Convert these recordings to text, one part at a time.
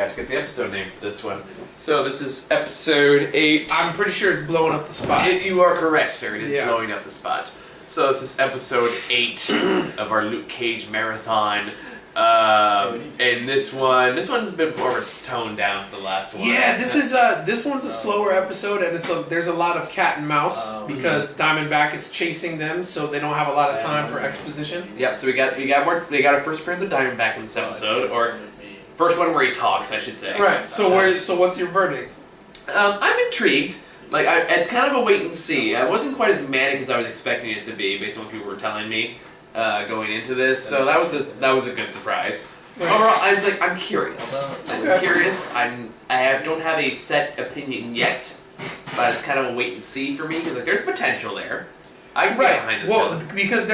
forgot to get the episode name for this one. So this is episode 8. I'm pretty sure it's blowing up the spot. You are correct, sir. It is blowing up the spot. So this is episode 8 of our Luke Cage marathon. And this one's a bit more toned down than the last one. Yeah, this one's a slower episode, and there's a lot of cat and mouse because Diamondback is chasing them, so they don't have a lot of time for exposition. Yep. So we got our first appearance of Diamondback in this episode, or first one where he talks, I should say. Right. So what's your verdict? I'm intrigued. It's kind of a wait and see. I wasn't quite as manic as I was expecting it to be, based on what people were telling me going into this. So that was a good surprise. Right. Overall, I'm curious. I'm curious. I don't have a set opinion yet, but it's kind of a wait and see for me because there's potential there. I can get behind this. Well, because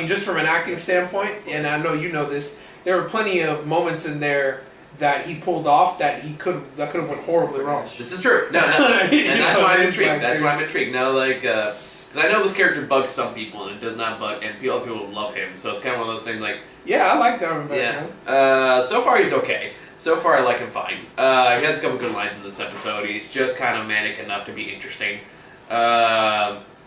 just from an acting standpoint, and I know you know this, there were plenty of moments in there that he pulled off that could have went horribly wrong. This is true. No, that's why I'm intrigued. That's why I'm intrigued. No, because I know this character bugs some people and it does not bug, and other people love him. So it's kind of one of those things yeah, I like that. Yeah. So far he's okay. So far I like him fine. He has a couple good lines in this episode. He's just kind of manic enough to be interesting.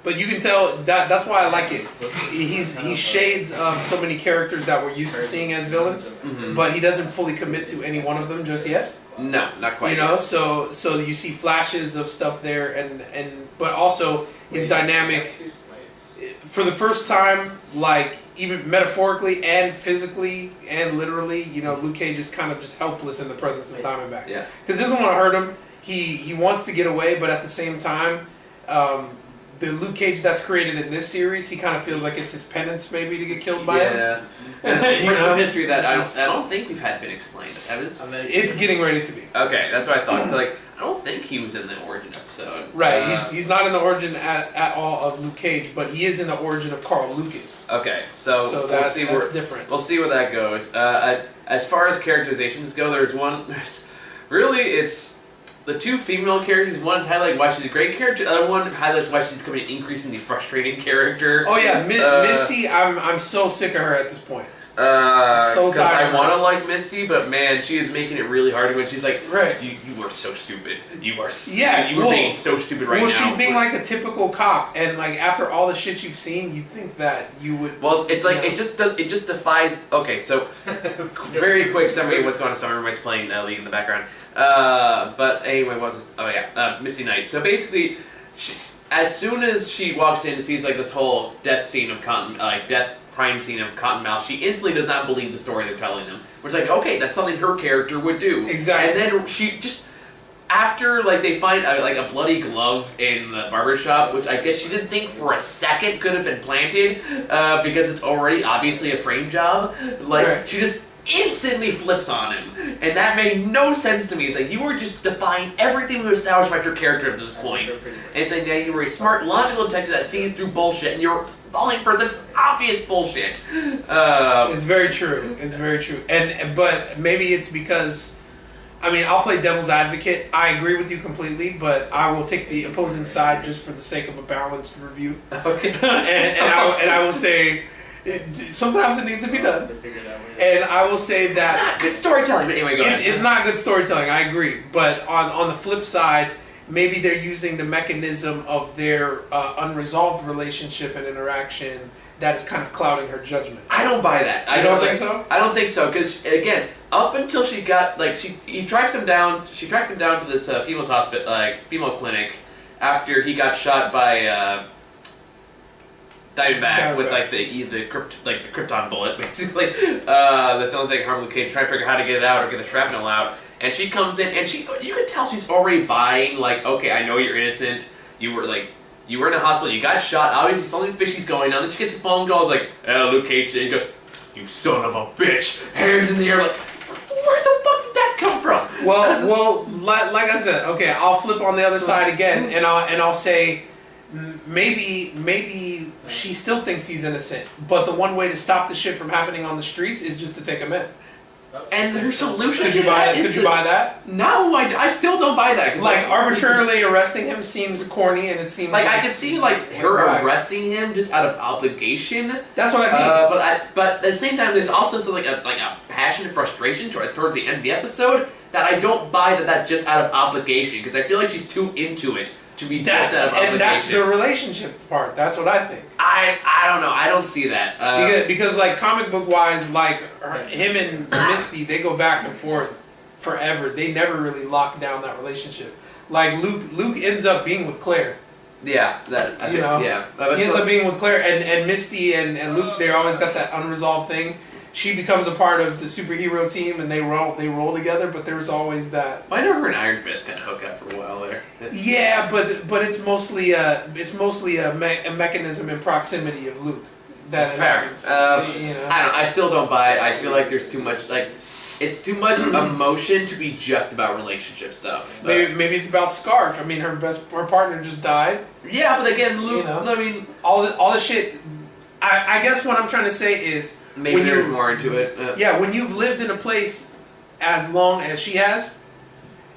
But you can tell that's why I like it. He's shades of so many characters that we're used to seeing as villains, but he doesn't fully commit to any one of them just yet. No, not quite. So you see flashes of stuff there, and but also his dynamic for the first time, even metaphorically and physically and literally, Luke Cage is kind of just helpless in the presence of Diamondback. Yeah. Because he doesn't want to hurt him. He wants to get away, but at the same time, the Luke Cage that's created in this series, he kind of feels like it's his penance maybe to get killed by him. Yeah. For some history that I don't think we've had been explained. It's getting ready to be. Okay, that's what I thought. So I don't think he was in the origin episode. Right, he's not in the origin at all of Luke Cage, but he is in the origin of Carl Lucas. Okay, so that's different. We'll see where that goes. As far as characterizations go, it's the two female characters. One highlights why she's a great character. The other one highlights why she's becoming an increasingly frustrating character. Oh yeah, Misty. I'm so sick of her at this point. So tired. I want to like Misty, but man, she is making it really hard when she's like, right. You are so stupid. You are. Yeah. You are being so stupid right now. Well, she's being like a typical cop, and after all the shit you've seen, you'd think that you would. Well, it's it just defies. Okay, so very quick summary of what's going on. So everybody's playing League in the background. But anyway, Misty Knight. So basically, as soon as she walks in and sees this whole death scene of crime scene of Cottonmouth, she instantly does not believe the story they're telling them. Which okay, that's something her character would do. Exactly. And then she just after they find a bloody glove in the barbershop, which I guess she didn't think for a second could have been planted because it's already obviously a frame job. She just instantly flips on him, and that made no sense to me. It's you were just defying everything we've established about your character at this point. And it's now you were a smart, logical detective that sees through bullshit, and you're falling for such obvious bullshit. It's very true. It's very true. But maybe it's because, I'll play devil's advocate. I agree with you completely, but I will take the opposing side just for the sake of a balanced review. Okay. and I will say, sometimes it needs to be done. And I will say that it's not good storytelling. But anyway, go ahead. It's not good storytelling. I agree. But on the flip side, maybe they're using the mechanism of their unresolved relationship and interaction that is kind of clouding her judgment. I don't buy that. I don't think so. I don't think so because again, up until she got he tracks him down. She tracks him down to this female's hospital, female clinic, after he got shot by Diamondback with the Krypton bullet, basically. That's the only thing harmed Luke Cage, trying to figure out how to get it out or get the shrapnel out. And she comes in, and you can tell she's already buying. Okay, I know you're innocent. You were in a hospital. You got shot. Obviously, something fishy's going on. Then she gets a phone call. It's Luke Cage. And he goes, "You son of a bitch!" Hands in the air. Where the fuck did that come from? Well, like I said, okay, I'll flip on the other side again, and I'll say. Maybe she still thinks he's innocent, but the one way to stop the shit from happening on the streets is just to take him in. And her solution could you buy that? No, I still don't buy that. Arbitrarily arresting him seems corny, and it seems I could see her arresting him just out of obligation. That's what I mean. But at the same time, there's also still a passion and frustration towards the end of the episode that I don't buy that's just out of obligation, because I feel like she's too into it to be just out of obligation. And that's the relationship part. That's what I think. I don't know. I don't see that. Because like comic book wise, like him and Misty, they go back and forth forever. They never really lock down that relationship. Like Luke ends up being with Claire. Yeah, I think, yeah. He ends up being with Claire, and Misty and Luke. They always got that unresolved thing. She becomes a part of the superhero team, and they roll together. But there's always that. Well, I know her and Iron Fist kind of hook up for a while there. Yeah, but it's mostly a mechanism in proximity of Luke. That fair. You know. I don't. I still don't buy it. I feel like there's too much it's too much emotion to be just about relationship stuff. Maybe it's about Scarf. I mean, her partner just died. Yeah, but again, Luke. You know, I mean, all the shit. I guess what I'm trying to say is maybe there's more into it. Yeah, when you've lived in a place as long as she has,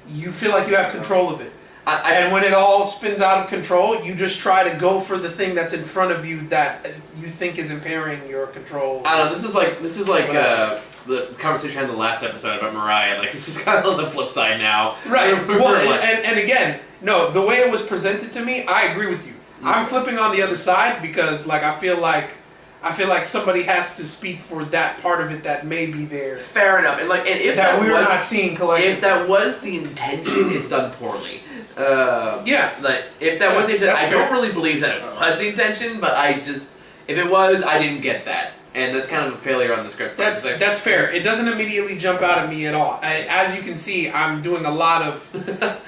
you feel like you have control of it. And when it all spins out of control, you just try to go for the thing that's in front of you that you think is impairing your control. I don't know. This is like the conversation I had in the last episode about Mariah. Like, this is kind of on the flip side now. Right. Well, and again, no, the way it was presented to me, I agree with you. I'm flipping on the other side because, like, I feel like somebody has to speak for that part of it that may be there. Fair enough. And if that we're not seeing collectively. If that was the intention, it's done poorly. Yeah. Like, if that was the intention, I don't really believe that it was the intention, but if it was, I didn't get that. And that's kind of a failure on the script. That's fair. It doesn't immediately jump out at me at all. As you can see, I'm doing a lot of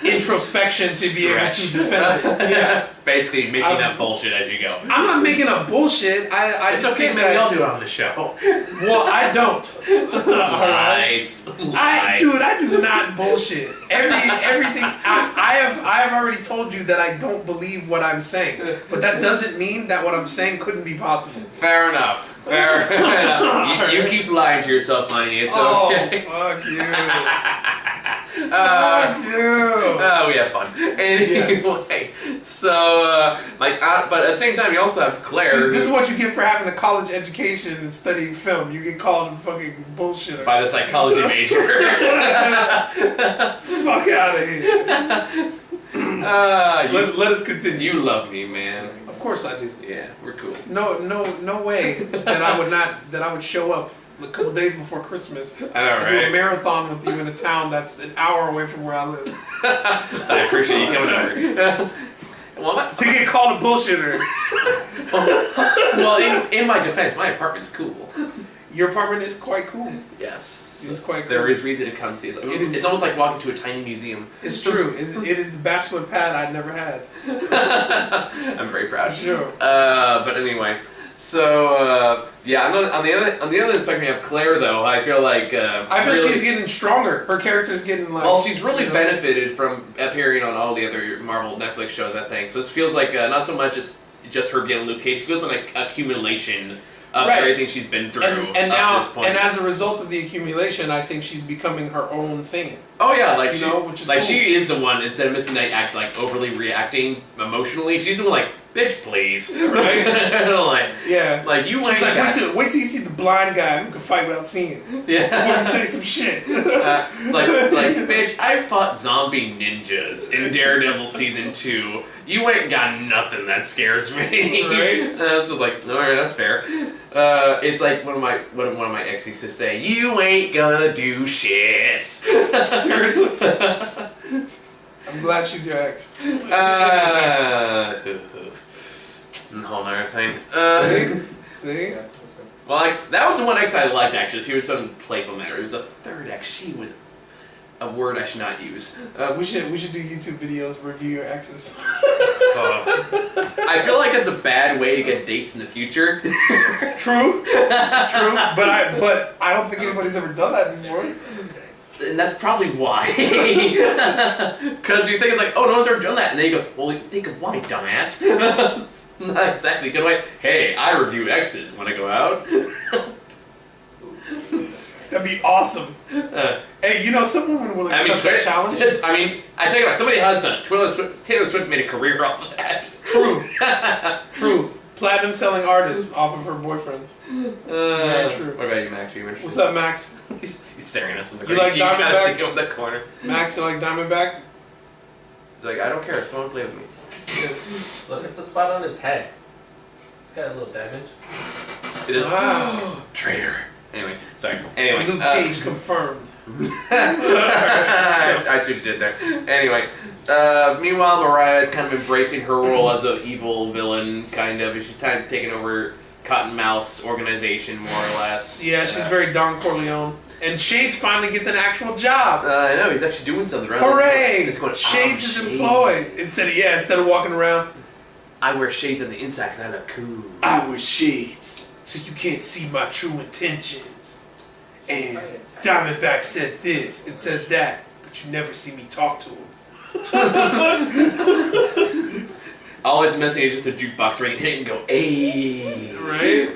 introspection to be able to defend it. Yeah. Basically making up bullshit as you go. I'm not making up bullshit. It's just okay, maybe I'll do it on the show. Well, I don't. Lies. I do not bullshit. Everything. I have already told you that I don't believe what I'm saying, but that doesn't mean that what I'm saying couldn't be possible. Fair enough. Fair enough. You keep lying to yourself, honey. It's okay. Oh, fuck you. Fuck you. Oh, we have fun. Anyway, so, but at the same time, you also have Claire. This is what you get for having a college education and studying film. You get called a fucking bullshitter. By the psychology major. Fuck out of here. Let us continue. You love me, man. Of course I do. Yeah, we're cool. No way that I would show up a couple days before Christmas. I know, right? Do a marathon with you in a town that's an hour away from where I live. I appreciate you coming over. To get called a bullshitter. Well, in my defense, my apartment's cool. Your apartment is quite cool. Yes. It's quite cool. There is reason to come see it. It's almost like walking to a tiny museum. It's true. It is the bachelor pad I'd never had. I'm very proud. Sure. But anyway, so yeah, on the other spectrum, you have Claire though. I feel like she's getting stronger. Her character's getting like. Well, she's really benefited from appearing on all the other Marvel Netflix shows, I think. So this feels like not so much just her being Luke Cage. It feels like an accumulation of everything she's been through and up now, to this point. And as a result of the accumulation, I think she's becoming her own thing. Oh yeah, which is cool. She is the one, instead of Misty Knight overly reacting emotionally, she's the one like, bitch please. Right? Yeah. Like you she's like, wait till you see the blind guy who can fight without seeing. Yeah. Before you say some shit. like bitch, I fought zombie ninjas in Daredevil season 2. You ain't got nothing that scares me. Right? So like, alright, that's fair. It's like one of my ex used to say, you ain't gonna do shit. Seriously? I'm glad she's your ex. Whole other thing. See? Well, that was the one ex I liked, actually. She was some playful manner. It was the third ex. She was a word I should not use. We should do YouTube videos review your exes. I feel like it's a bad way to get dates in the future. True. But I don't think anybody's ever done that before. And that's probably why. Because you think it's like, oh, no one's ever done that. And then he goes, well, think of why, dumbass. Not exactly. Good way. Hey, I review exes when I go out. That'd be awesome. Hey, some women will accept that challenge. I mean, I tell you what, somebody has done it. Taylor Swift made a career off of that. True. Platinum selling artist off of her boyfriends. Very true. What about you, Max? Are you interested? What's up, Max? He's staring at us from the You corner. like You kind of Diamondback? see him in the corner. Max, you like Diamondback? He's like, I don't care. Someone play with me. Look at the spot on his head. He's got a little diamond. It is. Wow. Traitor. Anyway, sorry. Anyway. Luke Cage confirmed. I see what you did there. Anyway, meanwhile, Mariah is kind of embracing her role as an evil villain, kind of. She's kind of taking over Cottonmouth's organization, more or less. Yeah, she's very Don Corleone. And Shades finally gets an actual job. I know, he's actually doing something, right? Hooray! It's going, Shades is employed. Instead of walking around, I wear shades on the inside because I look cool. I wear shades, so you can't see my true intentions. And Diamondback says this and says that, but you never see me talk to him. All it's missing is just a jukebox where you can hit it and go, ayy. Right?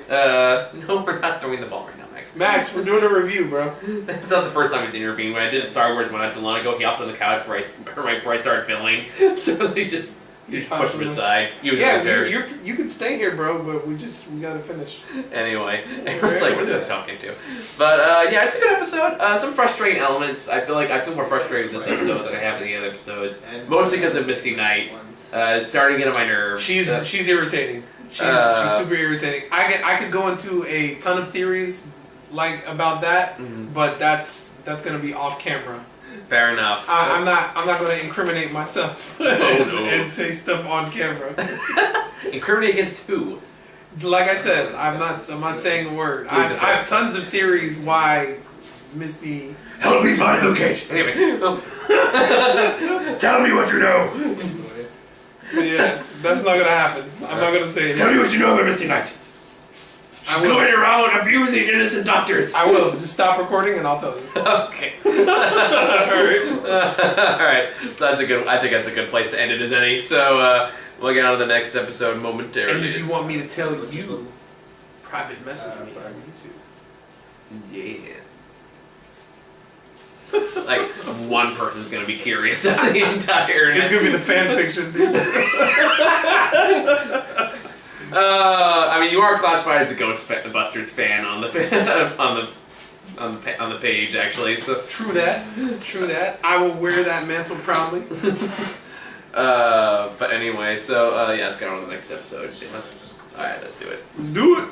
No, we're not throwing the ball right now, Max. Max, we're doing a review, bro. It's not the first time he's intervened. When I did Star Wars when I too long ago, he hopped on the couch right before I started filming. So he just pushed him aside. He was you can stay here, bro, but we gotta finish. Anyway, everyone's like, what are they talking to? But yeah, it's a good episode. Some frustrating elements. I feel more frustrated with this episode than I have in the other episodes. Mostly because of Misty Knight. It's starting to get on my nerves. She's irritating. She's super irritating. I could go into a ton of theories like about that, but that's gonna be off camera. Fair enough. I'm not going to incriminate myself and say stuff on camera. Incriminate against who? Like I said, I'm not saying a word. I have tons of theories why Misty. Help me find Luke Cage. Anyway, tell me what you know. Yeah, that's not gonna happen. I'm not gonna say it. Tell me what you know about Misty Knight. She's going around abusing innocent doctors. I will. Just stop recording and I'll tell you. Okay. All right. So I think that's a good place to end it as any. So we'll get on to the next episode momentarily. And if you want me to tell you, private message me on YouTube. Yeah. Like one person's gonna be curious on the entire. It's gonna be the fan fiction, dude. I mean, you are classified as the Ghostbusters fan on the on the page, actually. So True that. I will wear that mantle proudly. But anyway, so yeah, let's get on to the next episode. All right, let's do it. Let's do it.